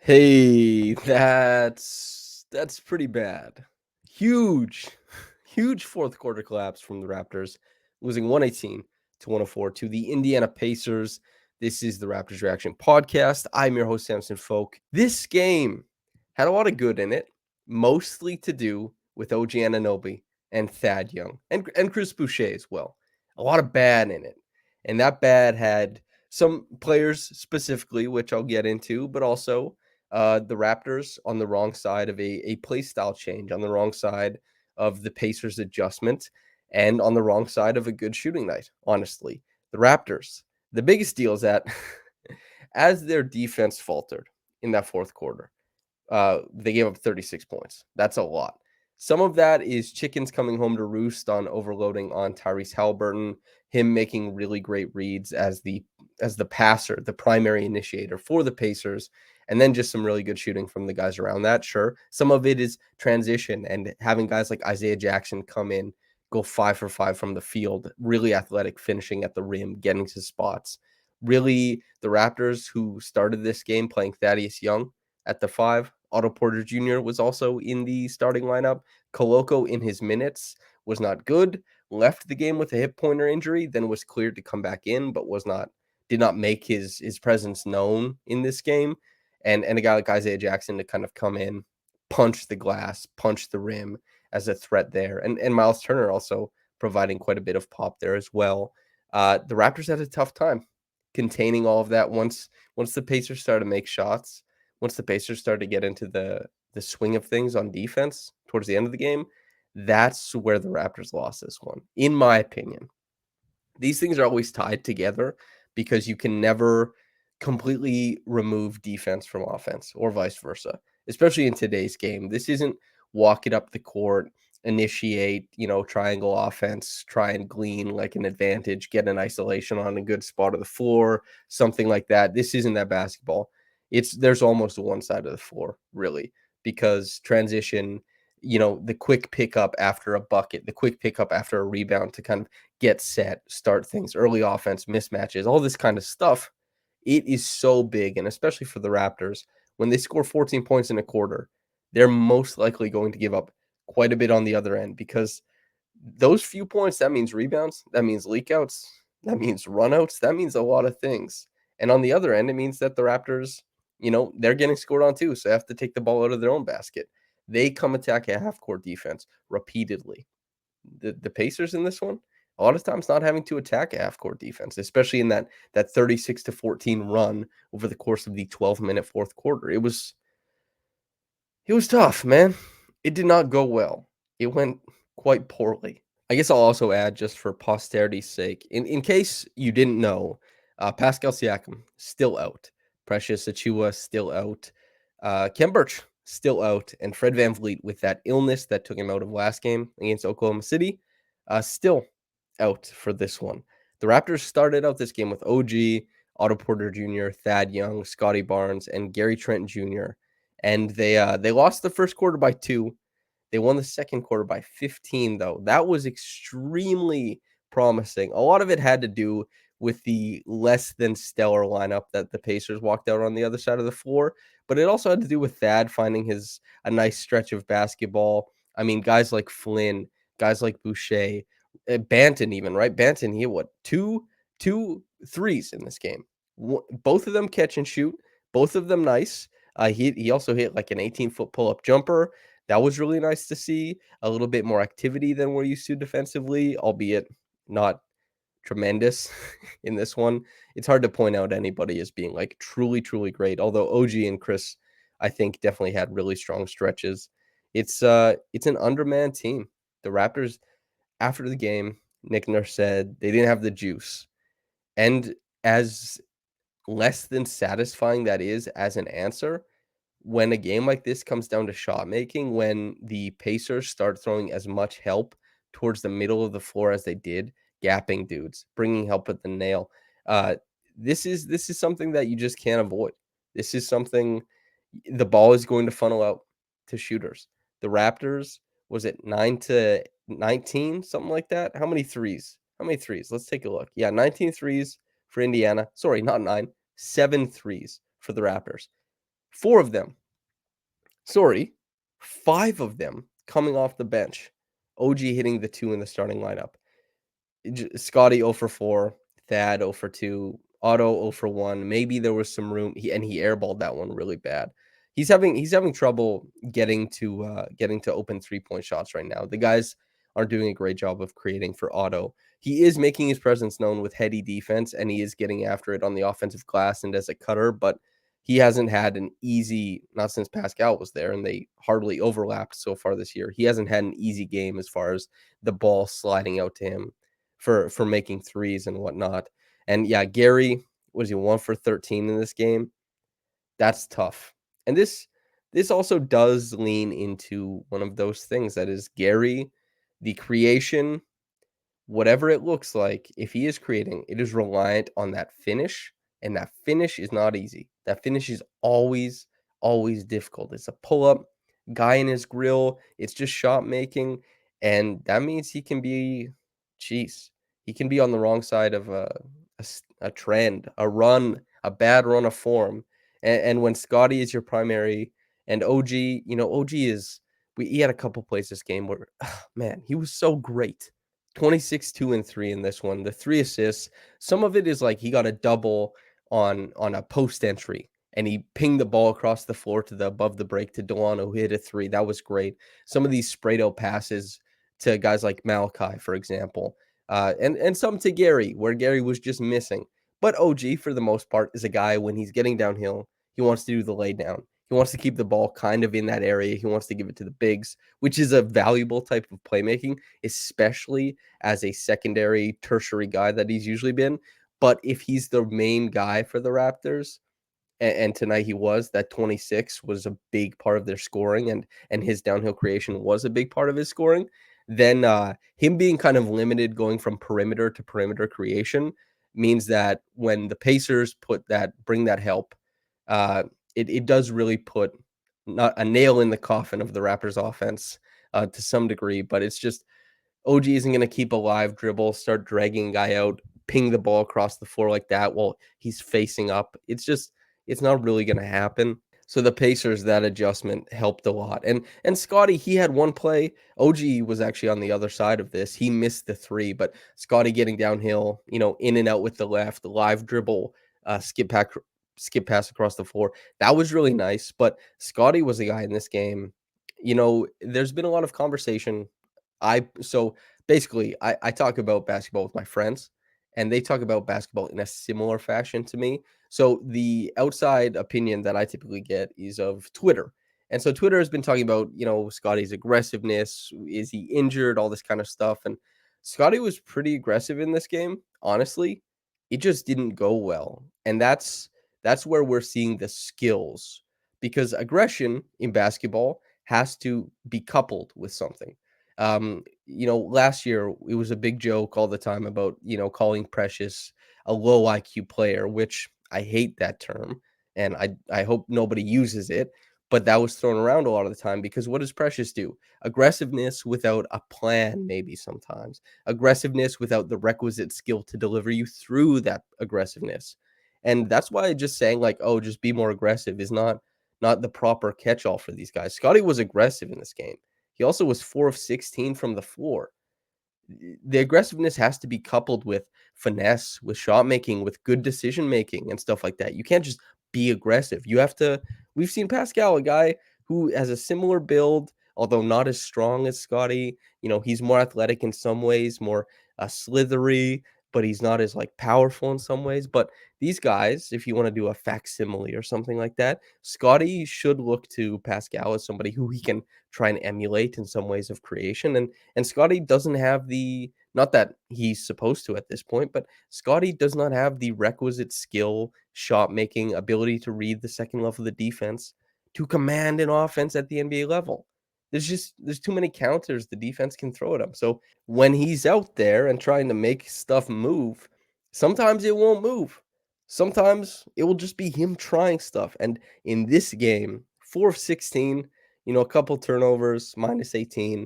Hey, that's pretty bad. Huge, huge fourth quarter collapse from the Raptors, losing 118 to 104 to the Indiana Pacers. This is the Raptors Reaction Podcast. I'm your host, Samson Folk. This game had a lot of good in it, mostly to do with OG Anunoby and Thad Young and Chris Boucher as well. A lot of bad in it. And that bad had some players specifically, which I'll get into, but also the Raptors on the wrong side of a play style change, on the wrong side of the Pacers adjustment, and on the wrong side of a good shooting night, honestly. The Raptors, the biggest deal is that as their defense faltered in that fourth quarter, they gave up 36 points. That's a lot. Some of that is chickens coming home to roost on overloading on Tyrese Halliburton, him making really great reads as the passer, the primary initiator for the Pacers, and then just some really good shooting from the guys around that. Sure, some of it is transition and having guys like Isaiah Jackson come in, go 5 for 5 from the field, really athletic, finishing at the rim, getting to spots. Really, the Raptors who started this game playing Thaddeus Young at the 5. Otto Porter Jr. was also in the starting lineup. Koloko in his minutes was not good. Left the game with a hip pointer injury, then was cleared to come back in, but did not make his presence known in this game. And a guy like Isaiah Jackson to kind of come in, punch the glass, punch the rim as a threat there. And Miles Turner also providing quite a bit of pop there as well. The Raptors had a tough time containing all of that once the Pacers started to make shots, once the Pacers started to get into the swing of things on defense towards the end of the game. That's where the Raptors lost this one, in my opinion. These things are always tied together because you can never completely remove defense from offense or vice versa, especially in today's game. This isn't walk it up the court, initiate, triangle offense, try and glean like an advantage, get an isolation on a good spot of the floor, something like that. This isn't that basketball. There's almost one side of the floor, really, because transition, the quick pickup after a bucket, the quick pickup after a rebound to kind of get set, start things, early offense, mismatches, all this kind of stuff. It is so big. And especially for the Raptors, when they score 14 points in a quarter, they're most likely going to give up quite a bit on the other end because those few points, that means rebounds, that means leakouts, that means runouts, that means a lot of things. And on the other end, it means that the Raptors, they're getting scored on too. So they have to take the ball out of their own basket. They come attack a half court defense repeatedly. The Pacers in this one, a lot of times not having to attack a half court defense, especially in that 36-14 run over the course of the 12-minute fourth quarter. It was tough, man. It did not go well. It went quite poorly. I guess I'll also add, just for posterity's sake, in case you didn't know, Pascal Siakam still out, Precious Achiuwa still out, Kem Birch still out, and Fred VanVleet with that illness that took him out of last game against Oklahoma City, still out for this one. The Raptors started out this game with OG, Otto Porter Jr., Thad Young, Scotty Barnes, and Gary Trent Jr., and they lost the first quarter by 2. They won the second quarter by 15, though. That was extremely promising. A lot of it had to do with the less than stellar lineup that the Pacers walked out on the other side of the floor, but it also had to do with Thad finding a nice stretch of basketball. I mean, guys like Flynn, guys like Boucher, Banton even, right? Banton, he had what, two threes in this game. Both of them catch and shoot, both of them nice. He also hit like an 18-foot pull-up jumper. That was really nice to see. A little bit more activity than we're used to defensively, albeit not tremendous in this one. It's hard to point out anybody as being like truly, truly great. Although OG and Chris, I think, definitely had really strong stretches. It's an undermanned team. The Raptors, after the game, Nick Nurse said they didn't have the juice. And as less than satisfying that is as an answer, when a game like this comes down to shot making, when the Pacers start throwing as much help towards the middle of the floor as they did, gapping dudes, bringing help at the nail, this is something that you just can't avoid. This is something, the ball is going to funnel out to shooters. The Raptors, was it 9-19, something like that? How many threes? Let's take a look. Yeah, 19 threes for Indiana. Sorry, not 9, 7 threes for the Raptors. 4 of them, sorry, 5 of them coming off the bench. OG hitting the 2 in the starting lineup. Scotty 0 for 4, Thad 0 for 2, Otto 0 for 1. Maybe there was some room. He airballed that one really bad. He's having trouble getting to open 3-point shots right now. The guys aren't doing a great job of creating for Otto. He is making his presence known with heady defense, and he is getting after it on the offensive glass and as a cutter, but he hasn't had an easy, not since Pascal was there, and they hardly overlapped so far this year. He hasn't had an easy game as far as the ball sliding out to him for making threes and whatnot. And yeah, Gary, was he 1 for 13 in this game? That's tough. And this also does lean into one of those things that is Gary, the creation, whatever it looks like, if he is creating, it is reliant on that finish, and that finish is not easy. That finish is always, always difficult. It's a pull up, guy in his grill, it's just shot making, and that means he can be, jeez, he can be on the wrong side of a trend, a run, a bad run of form. And when Scotty is your primary, and OG, OG is, he had a couple plays this game where, man, he was so great. 26, 2, and 3 in this one. The 3 assists, some of it is like he got a double on a post entry, and he pinged the ball across the floor to the above the break to Delano, who hit a 3. That was great. Some of these sprayed out passes to guys like Malachi, for example, and some to Gary, where Gary was just missing. But OG, for the most part, is a guy when he's getting downhill, he wants to do the lay down. He wants to keep the ball kind of in that area. He wants to give it to the bigs, which is a valuable type of playmaking, especially as a secondary, tertiary guy that he's usually been. But if he's the main guy for the Raptors, and tonight he was, that 26 was a big part of their scoring, and his downhill creation was a big part of his scoring, then him being kind of limited going from perimeter to perimeter creation means that when the Pacers bring that help, uh, it does really put not a nail in the coffin of the Raptors offense to some degree, but it's just OG isn't going to keep a live dribble, start dragging a guy out, ping the ball across the floor like that while he's facing up. It's not really going to happen. So the Pacers, that adjustment helped a lot. And Scotty, he had one play. OG was actually on the other side of this. He missed the 3, but Scotty getting downhill, in and out with the left, the live dribble, skip pass across the floor. That was really nice. But Scotty was the guy in this game. There's been a lot of conversation. So basically I talk about basketball with my friends, and they talk about basketball in a similar fashion to me. So the outside opinion that I typically get is of Twitter. And so Twitter has been talking about, Scotty's aggressiveness, is he injured, all this kind of stuff. And Scotty was pretty aggressive in this game, honestly. It just didn't go well. And that's where we're seeing the skills, because aggression in basketball has to be coupled with something. Last year it was a big joke all the time about, calling Precious a low IQ player, which I hate that term, and I hope nobody uses it, but that was thrown around a lot of the time because what does Precious do? Aggressiveness without a plan, maybe sometimes. Aggressiveness without the requisite skill to deliver you through that aggressiveness. And that's why just saying like, "Oh, just be more aggressive," is not the proper catch-all for these guys. Scotty was aggressive in this game. He also was 4 of 16 from the floor. The aggressiveness has to be coupled with finesse, with shot making, with good decision making and stuff like that. You can't just be aggressive. You have to. We've seen Pascal, a guy who has a similar build, although not as strong as Scotty. He's more athletic in some ways, more slithery, but he's not as like powerful in some ways. But these guys, if you want to do a facsimile or something like that, Scotty should look to Pascal as somebody who he can try and emulate in some ways of creation. And Scotty doesn't have the, not that he's supposed to at this point, but Scotty does not have the requisite skill, shot making, ability to read the second level of the defense to command an offense at the NBA level. There's too many counters the defense can throw at him. So when he's out there and trying to make stuff move, sometimes it won't move. Sometimes it will just be him trying stuff. And in this game, 4 of 16, a couple turnovers, minus 18.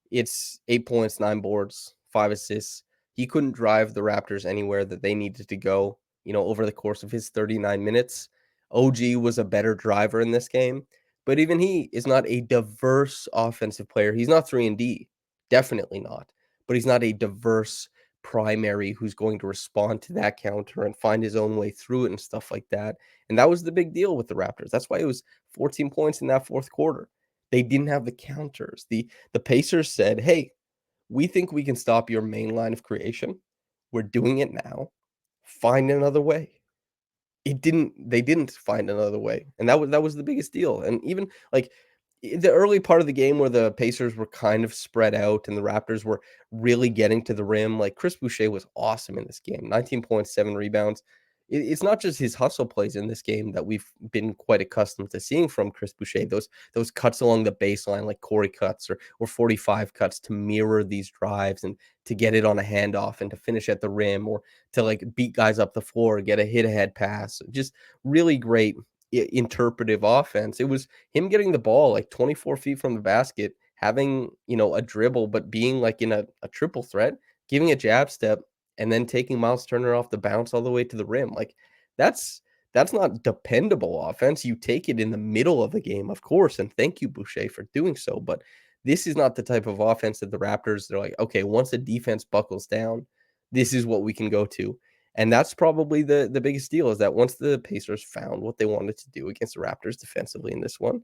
It's 8 points, 9 boards, 5 assists. He couldn't drive the Raptors anywhere that they needed to go, over the course of his 39 minutes. OG was a better driver in this game, but even he is not a diverse offensive player. He's not 3 and D, definitely not, but he's not a diverse primary who's going to respond to that counter and find his own way through it and stuff like that, and that was the big deal with the Raptors. That's why it was 14 points in that 4th quarter. They didn't have the counters. The Pacers said, "Hey, we think we can stop your main line of creation. We're doing it now. Find another way." They didn't find another way, and that was the biggest deal, and even, like, the early part of the game where the Pacers were kind of spread out and the Raptors were really getting to the rim, like, Chris Boucher was awesome in this game, 19 points, 7 rebounds. It's not just his hustle plays in this game that we've been quite accustomed to seeing from Chris Boucher, those cuts along the baseline, like Corey cuts or 45 cuts to mirror these drives and to get it on a handoff and to finish at the rim or to, like, beat guys up the floor, get a hit ahead pass. Just really great interpretive offense. It was him getting the ball like 24 feet from the basket, having, a dribble, but being like in a triple threat, giving a jab step, and then taking Miles Turner off the bounce all the way to the rim. Like that's that's not dependable offense. You take it in the middle of the game, of course, and thank you, Boucher, for doing so. But this is not the type of offense that the Raptors, they're like, okay, once the defense buckles down, this is what we can go to. And that's probably the biggest deal is that once the Pacers found what they wanted to do against the Raptors defensively in this one,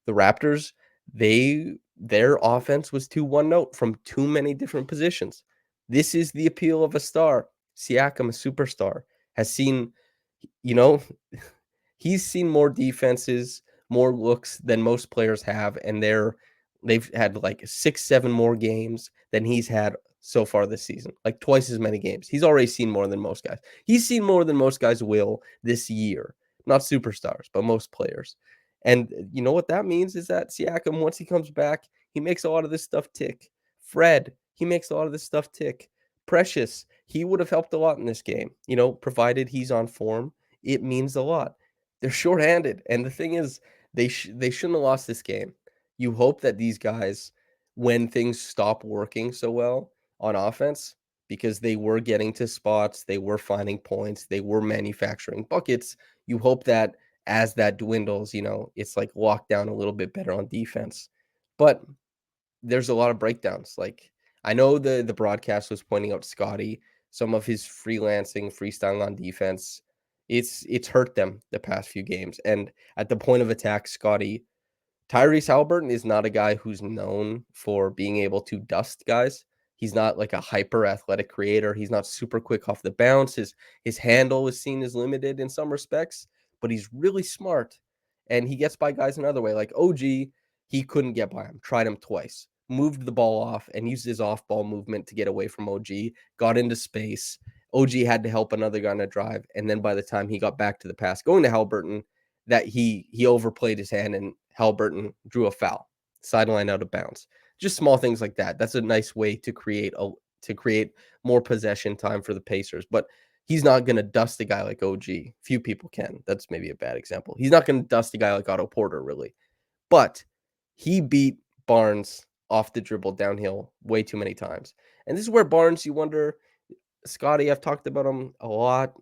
the Raptors, their offense was too one note from too many different positions. This is the appeal of a star. Siakam, a superstar, has seen, you know, he's seen more defenses, more looks than most players have, and they've had like 6, 7 more games than he's had so far this season, like twice as many games. He's already seen more than most guys. He's seen more than most guys will this year. Not superstars, but most players. And you know what that means is that Siakam, once he comes back, he makes a lot of this stuff tick. Fred, he makes a lot of this stuff tick. Precious, he would have helped a lot in this game, provided he's on form. It means a lot. They're shorthanded, and the thing is, they shouldn't have lost this game. You hope that these guys, when things stop working so well on offense, because they were getting to spots, they were finding points, they were manufacturing buckets, you hope that as that dwindles, it's like locked down a little bit better on defense. But there's a lot of breakdowns. Like I know the broadcast was pointing out Scotty, some of his freestyling on defense. It's hurt them the past few games. And at the point of attack, Tyrese Haliburton is not a guy who's known for being able to dust guys. He's not like a hyper athletic creator. He's not super quick off the bounce. His handle is seen as limited in some respects, but he's really smart and he gets by guys another way. Like OG, he couldn't get by him. Tried him twice. Moved the ball off and used his off-ball movement to get away from OG. Got into space. OG had to help another guy on a drive, and then by the time he got back to the pass, going to Haliburton, that he overplayed his hand and Haliburton drew a foul, sideline out of bounds. Just small things like that. That's a nice way to create more possession time for the Pacers. But he's not going to dust a guy like OG. Few people can. That's maybe a bad example. He's not going to dust a guy like Otto Porter, really. But he beat Barnes off the dribble downhill way too many times. And this is where Barnes, you wonder, Scotty, I've talked about him a lot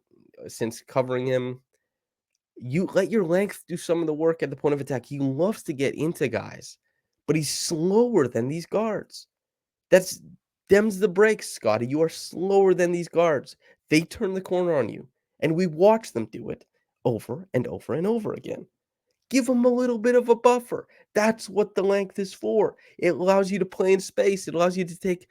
since covering him. You let your length do some of the work at the point of attack. He loves to get into guys, but he's slower than these guards. That's them's the breaks, Scotty. You are slower than these guards. They turn the corner on you, and we watch them do it over and over and over again. Give them a little bit of a buffer. That's what the length is for. It allows you to play in space. It allows you to take,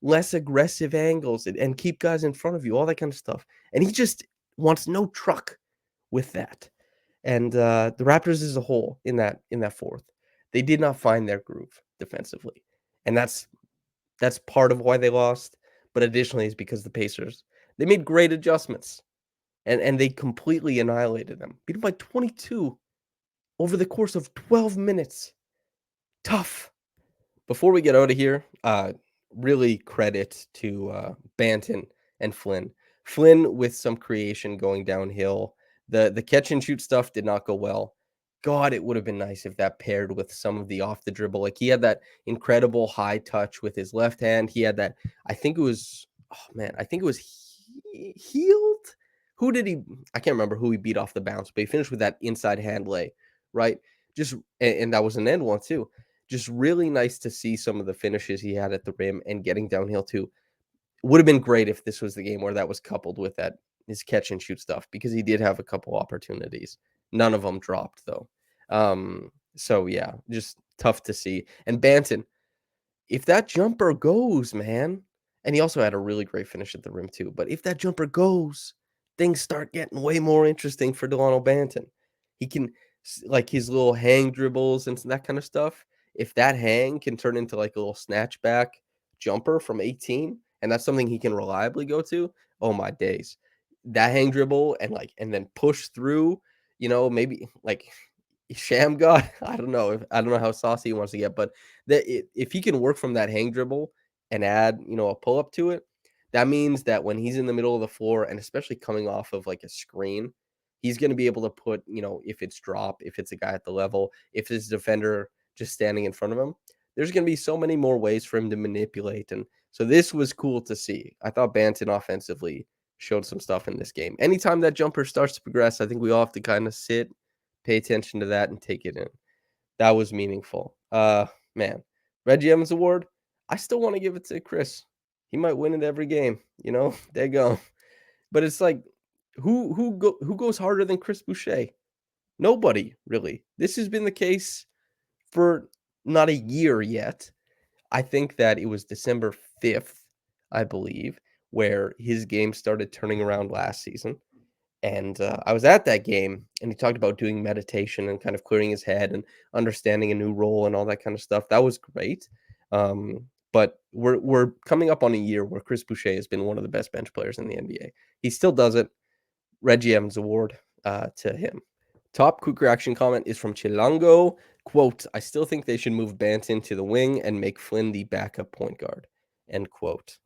less aggressive angles and keep guys in front of you, all that kind of stuff. And he just wants no truck with that. And the Raptors as a whole in that 4th, they did not find their groove defensively. And that's part of why they lost, but additionally is because the Pacers, they made great adjustments and they completely annihilated them. Beat them by 22 over the course of 12 minutes. Tough. Before we get out of here, really credit to Banton and Flynn. Flynn with some creation going downhill. The catch and shoot stuff did not go well. God, it would have been nice if that paired with some of the off the dribble. Like he had that incredible high touch with his left hand. He had that, I think it was Healed who did he I can't remember who he beat off the bounce, but he finished with that inside hand lay, right? Just and that was an end one too. Just really nice to see some of the finishes he had at the rim and getting downhill too. Would have been great if this was the game where that was coupled with that his catch and shoot stuff because he did have a couple opportunities. None of them dropped though. So yeah, just tough to see. And Banton, if that jumper goes, man, and he also had a really great finish at the rim too, but if that jumper goes, things start getting way more interesting for Delano Banton. He can like his little hang dribbles and that kind of stuff. If that hang can turn into like a little snatchback jumper from 18, and that's something he can reliably go to, oh my days. That hang dribble and then push through, maybe like Sham God, I don't know how saucy he wants to get, but if he can work from that hang dribble and add, a pull up to it, that means that when he's in the middle of the floor and especially coming off of like a screen, he's going to be able to put, if it's drop, if it's a guy at the level, if it's a defender just standing in front of him, there's going to be so many more ways for him to manipulate. And so this was cool to see. I thought Banton offensively showed some stuff in this game. Anytime that jumper starts to progress, I think we all have to kind of sit, pay attention to that, and take it in. That was meaningful. Man, Reggie Evans Award, I still wanna give it to Chris. He might win it every game, There you go. But it's like, who goes harder than Chris Boucher? Nobody, really. This has been the case for not a year yet. I think that it was December 5th, I believe, where his game started turning around last season. And, I was at that game, and he talked about doing meditation and kind of clearing his head and understanding a new role and all that kind of stuff. That was great. But we're coming up on a year where Chris Boucher has been one of the best bench players in the NBA. He still does it. Reggie Evans Award, to him. Top quick reaction comment is from Chilango. Quote, "I still think they should move Banton to the wing and make Flynn the backup point guard." End quote.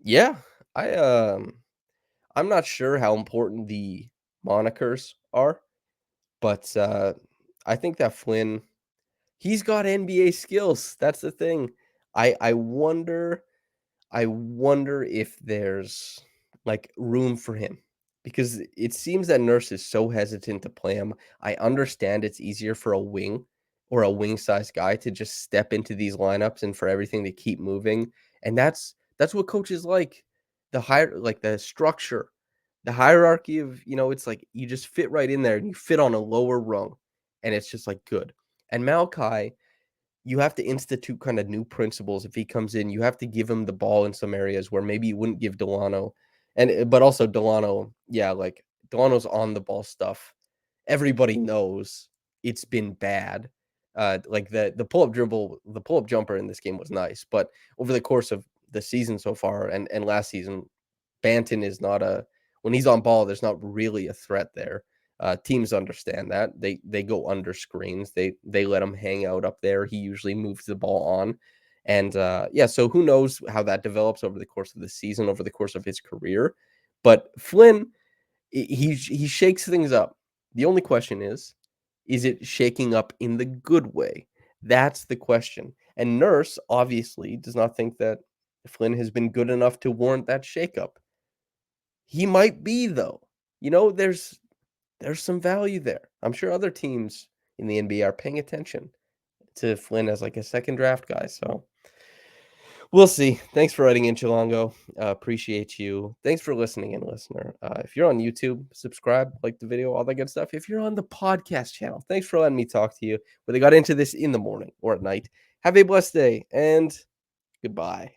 Yeah, I, I'm not sure how important the monikers are, but, I think that Flynn, he's got NBA skills. That's the thing. I wonder if there's, like, room for him because it seems that Nurse is so hesitant to play him. I understand it's easier for a wing or a wing-sized guy to just step into these lineups and for everything to keep moving, and that's what coaches like. The structure, the hierarchy of, it's like you just fit right in there and you fit on a lower rung, and it's just, like, good. And Malachi, you have to institute kinda new principles if he comes in. You have to give him the ball in some areas where maybe you wouldn't give Delano. But also Delano, yeah, like, Delano's on the ball stuff. Everybody knows it's been bad. Like, the pull-up dribble the pull-up jumper in this game was nice, but over the course of the season so far and last season, Banton is not a when he's on ball, there's not really a threat there. Teams understand that. They go under screens. They let him hang out up there. He usually moves the ball on. And yeah, so who knows how that develops over the course of the season, over the course of his career. But Flynn, he shakes things up. The only question is it shaking up in the good way? That's the question. And Nurse obviously does not think that Flynn has been good enough to warrant that shakeup. He might be though. There's some value there. I'm sure other teams in the NBA are paying attention to Flynn as like a second draft guy. So we'll see. Thanks for writing in, Chilango. Appreciate you. Thanks for listening in, listener. If you're on YouTube, subscribe, like the video, all that good stuff. If you're on the podcast channel, thanks for letting me talk to you. Whether I got into this in the morning or at night, have a blessed day and goodbye.